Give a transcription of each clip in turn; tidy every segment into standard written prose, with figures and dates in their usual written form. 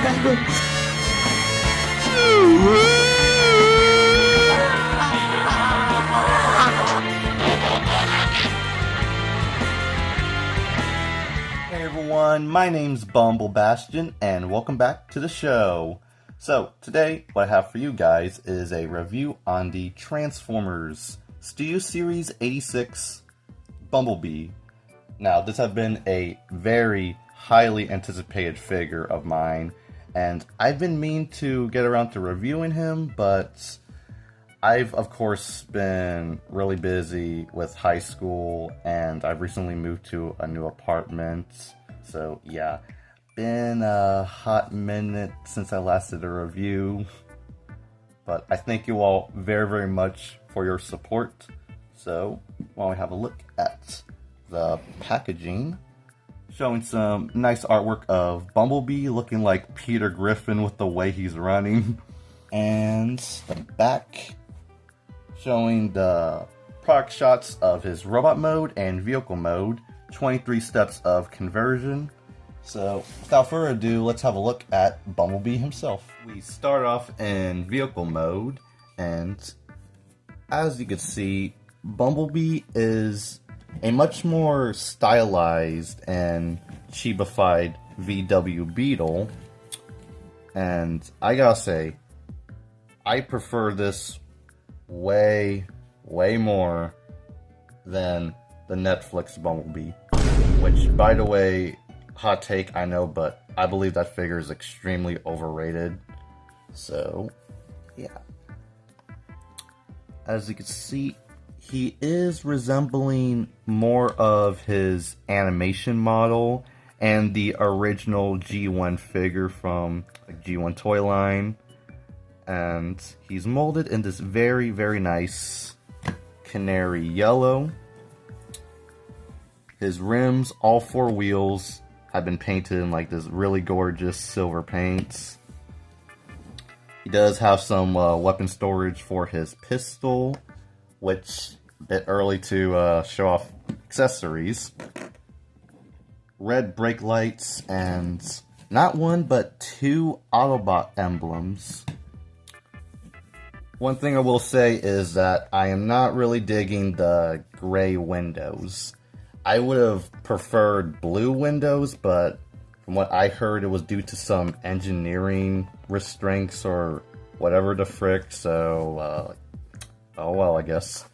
Hey everyone, my name's Bumblebastian, and welcome back to the show. So, today, what I have for you guys is a review on the Transformers Studio Series 86 Bumblebee. Now, this has been a very highly anticipated figure of mine, and I've been meaning to get around to reviewing him, but I've, of course, been really busy with high school, and I've recently moved to a new apartment, so yeah, been a hot minute since I last did a review, but I thank you all very, very much for your support. So, why don't we have a look at the packaging, showing some nice artwork of Bumblebee looking like Peter Griffin with the way he's running, and the back showing the product shots of his robot mode and vehicle mode, 23 steps of conversion. So, without further ado, let's have a look at Bumblebee himself. We start off in vehicle mode, and as you can see, Bumblebee is a much more stylized and chibified VW Beetle, and I gotta say, I prefer this way more than the Netflix Bumblebee, which, by the way, hot take, I know, but I believe that figure is extremely overrated. So, yeah. As you can see, he is resembling more of his animation model and the original G1 figure from the G1 toy line. And he's molded in this very, very nice canary yellow. His rims, all four wheels, have been painted in like this really gorgeous silver paints. He does have some weapon storage for his pistol, which a bit early to show off accessories. Red brake lights and not one but two Autobot emblems. One thing I will say is that I am not really digging the gray windows. I would have preferred blue windows, but from what I heard, it was due to some engineering restraints or whatever the frick, so, oh well, I guess.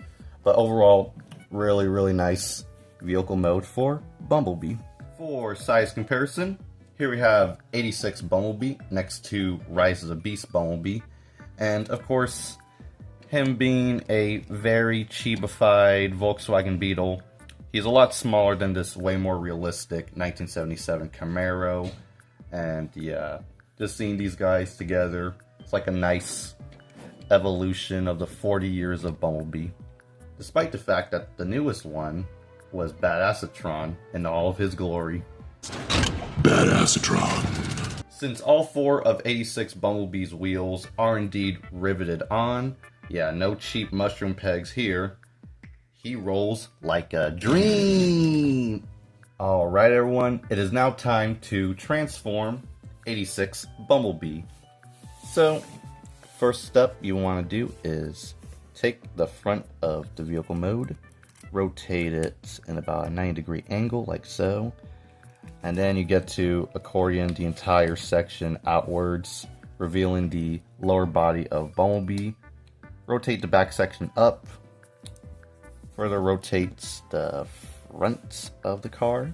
But overall, really, really nice vehicle mode for Bumblebee. For size comparison, here we have 86 Bumblebee next to Rise of the Beast Bumblebee. And, of course, him being a very chibified Volkswagen Beetle, he's a lot smaller than this way more realistic 1977 Camaro. And, yeah, just seeing these guys together, it's like a nice evolution of the 40 years of Bumblebee. Despite the fact that the newest one was Badassatron in all of his glory. Badassatron. Since all four of 86 Bumblebee's wheels are indeed riveted on, yeah, no cheap mushroom pegs here, he rolls like a dream! Alright everyone, it is now time to transform 86 Bumblebee. So, first step you want to do is take the front of the vehicle mode, rotate it in about a 90-degree angle like so, and then you get to accordion the entire section outwards, revealing the lower body of Bumblebee. Rotate the back section up, further rotates the front of the car,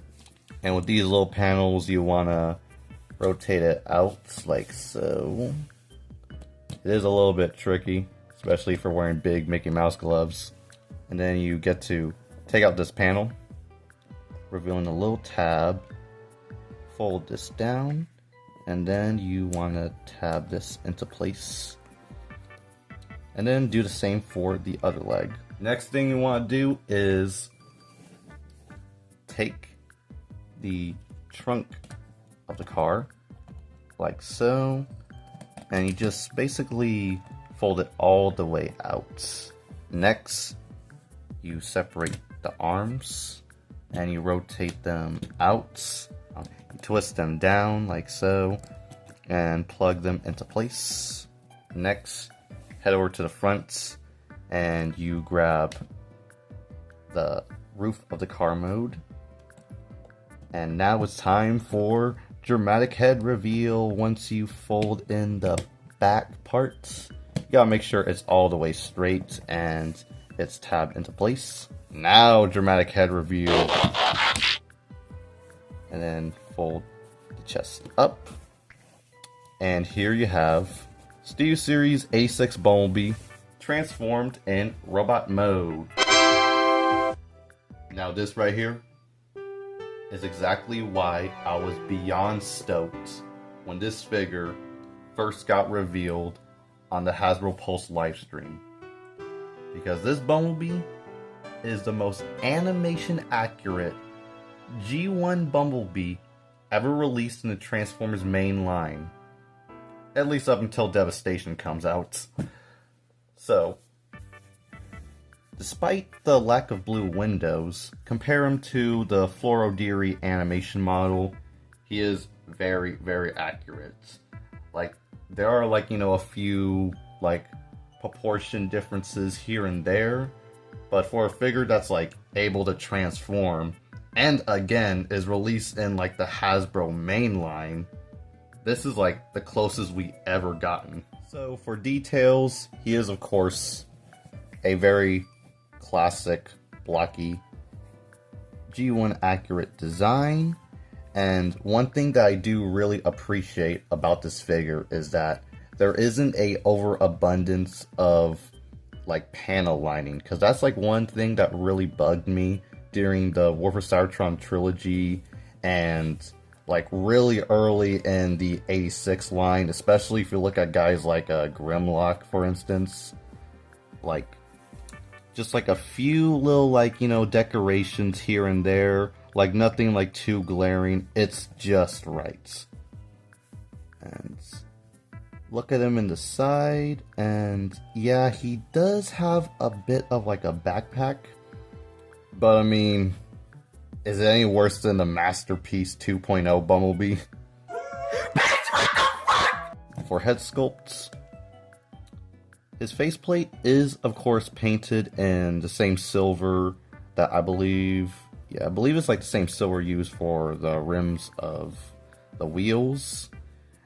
and with these little panels you want to rotate it out like so. It is a little bit tricky, especially for wearing big Mickey Mouse gloves. And then you get to take out this panel, revealing a little tab, fold this down, and then you want to tab this into place. And then do the same for the other leg. Next thing you want to do is take the trunk of the car, like so, and you just basically fold it all the way out. Next, you separate the arms and you rotate them out, twist them down like so, and plug them into place. Next, head over to the front and you grab the roof of the car mode. And now it's time for dramatic head reveal. Once you fold in the back parts, you gotta make sure it's all the way straight and it's tabbed into place. Now dramatic head reveal. And then fold the chest up. And here you have Studio Series A6 Bumblebee transformed in robot mode. Now this right here is exactly why I was beyond stoked when this figure first got revealed on the Hasbro Pulse livestream. Because this Bumblebee is the most animation accurate G1 Bumblebee ever released in the Transformers main line. At least up until Devastation comes out. So, despite the lack of blue windows, compare him to the Florodiri animation model, he is very, very accurate. Like, there are like, you know, a few like proportion differences here and there, but for a figure that's like able to transform, and again is released in like the Hasbro main line, this is like the closest we ever gotten. So for details, he is of course a very classic blocky G1 accurate design. And one thing that I do really appreciate about this figure is that there isn't a overabundance of like panel lining, because that's like one thing that really bugged me during the War for Cybertron trilogy and like really early in the 86 line, especially if you look at guys like Grimlock, for instance. Like, just like a few little like, you know, decorations here and there, like nothing like too glaring, it's just right. And look at him in the side, and yeah, he does have a bit of like a backpack, but I mean, is it any worse than the Masterpiece 2.0 Bumblebee? For head sculpts, his faceplate is of course painted in the same silver that I believe it's like the same silver used for the rims of the wheels.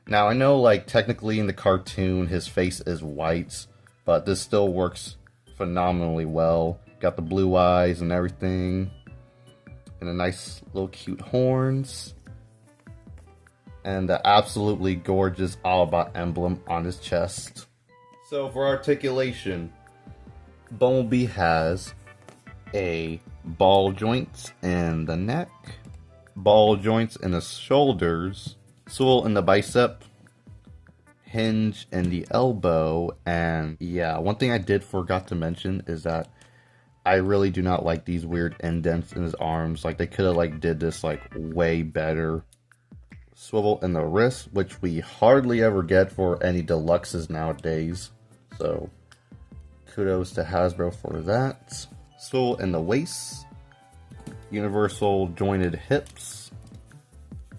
Now I know like technically in the cartoon his face is white, but this still works phenomenally well. Got the blue eyes and everything, and the nice little cute horns, and the absolutely gorgeous Autobot emblem on his chest. So for articulation, Bumblebee has a ball joint in the neck, ball joints in the shoulders, swivel in the bicep, hinge in the elbow, and yeah, one thing I did forgot to mention is that I really do not like these weird indents in his arms. Like, they could have like did this like way better. Swivel in the wrist, which we hardly ever get for any deluxes nowadays. So kudos to Hasbro for that. Swivel in the waist. Universal jointed hips.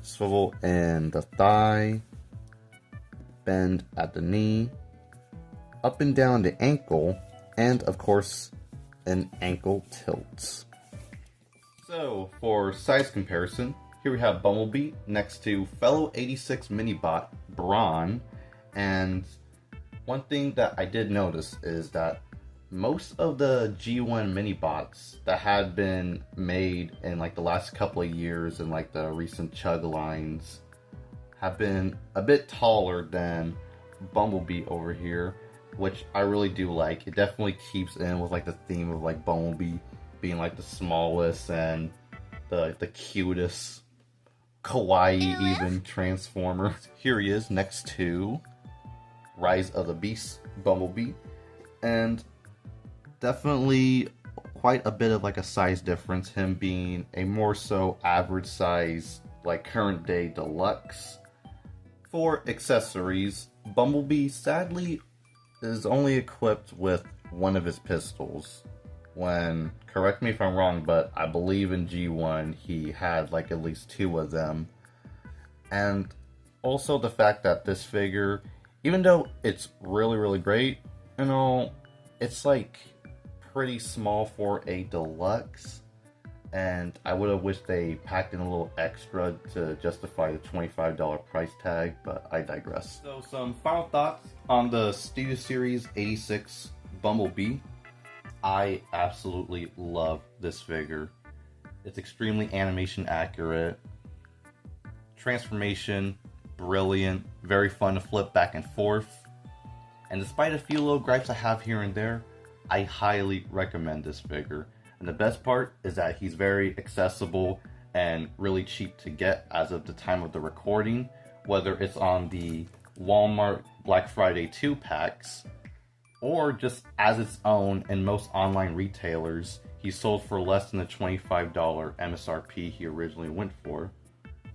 Swivel in the thigh. Bend at the knee. Up and down the ankle. And of course, an ankle tilt. So for size comparison, here we have Bumblebee next to fellow 86 Minibot Brawn, and one thing that I did notice is that most of the G1 Minibots that had been made in like the last couple of years in like the recent Chug lines have been a bit taller than Bumblebee over here, which I really do like. It definitely keeps in with like the theme of like Bumblebee being like the smallest and the cutest, kawaii even Transformer. Here he is next to Rise of the Beast Bumblebee, and definitely quite a bit of like a size difference, him being a more so average size like current day deluxe. For accessories, Bumblebee sadly is only equipped with one of his pistols, when, correct me if I'm wrong, but I believe in G1 he had like at least two of them. And Also the fact that this figure, even though it's really great and all, it's like pretty small for a deluxe, and I would have wished they packed in a little extra to justify the $25 price tag, but I digress. So some final thoughts on the Studio Series 86 Bumblebee. I absolutely love this figure. It's extremely animation accurate. Transformation, brilliant, very fun to flip back and forth. And despite a few little gripes I have here and there, I highly recommend this figure. And the best part is that he's very accessible and really cheap to get as of the time of the recording, whether it's on the Walmart Black Friday 2 packs or just as its own in most online retailers. He sold for less than the $25 MSRP he originally went for.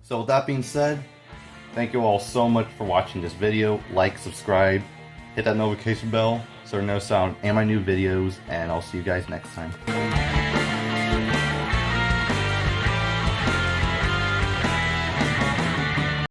So with that being said, thank you all so much for watching this video. Like, subscribe, hit that notification bell so there no sound and my new videos, and I'll see you guys next time.